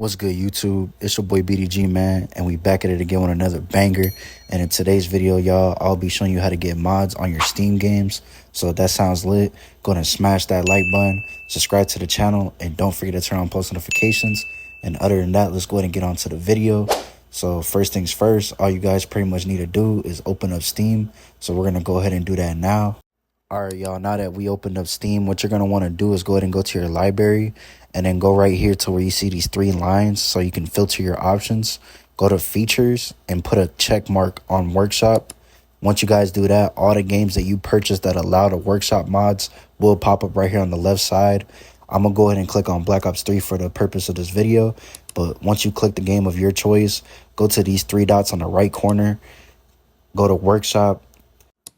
What's good, YouTube? It's your boy BDG, man, and we back at it again with another banger. And in today's video, y'all, I'll be showing you how to get mods on your Steam games. So if that sounds lit, go ahead and smash that like button, subscribe to the channel, and don't forget to turn on post notifications. And other than that, let's go ahead and get on to the video. So first things first, all you guys pretty much need to do is open up Steam. So we're going to go ahead and do that now. All right, y'all, now that we opened up Steam, what you're going to want to do is go ahead and go to your library and then go right here to where you see these three lines so you can filter your options. Go to features and put a check mark on workshop. Once you guys do that, all the games that you purchased that allow the workshop mods will pop up right here on the left side. I'm going to go ahead and click on Black Ops 3 for the purpose of this video. But once you click the game of your choice, go to these three dots on the right corner, go to workshop.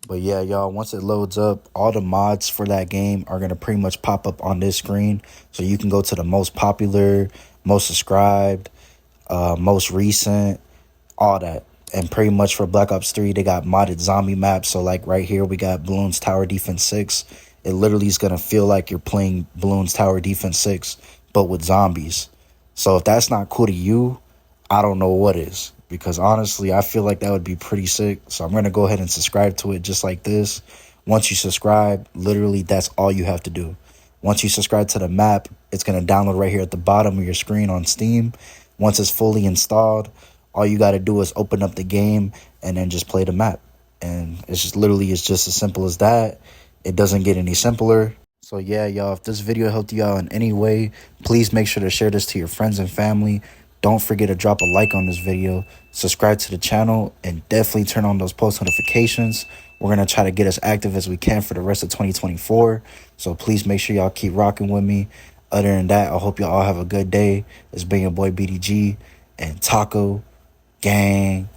But yeah, y'all, once it loads up, all the mods for that game are going to pretty much pop up on this screen. So you can go to the most popular, most subscribed, most recent, all that. And pretty much for Black Ops 3, they got modded zombie maps. So like right here, we got Balloons Tower Defense 6. It literally is going to feel like you're playing Balloons Tower Defense 6, but with zombies. So if that's not cool to you, I don't know what is. Because honestly, I feel like that would be pretty sick. So I'm going to go ahead and subscribe to it just like this. Once you subscribe, literally that's all you have to do. Once you subscribe to the map, it's going to download right here at the bottom of your screen on Steam. Once it's fully installed, all you got to do is open up the game and then just play the map. And it's just literally, it's just as simple as that. It doesn't get any simpler. So yeah, y'all, if this video helped you out in any way, please make sure to share this to your friends and family. Don't forget to drop a like on this video, subscribe to the channel, and definitely turn on those post notifications. We're going to try to get as active as we can for the rest of 2024. So please make sure y'all keep rocking with me. Other than that, I hope y'all all have a good day. It's been your boy BDG and Taco Gang.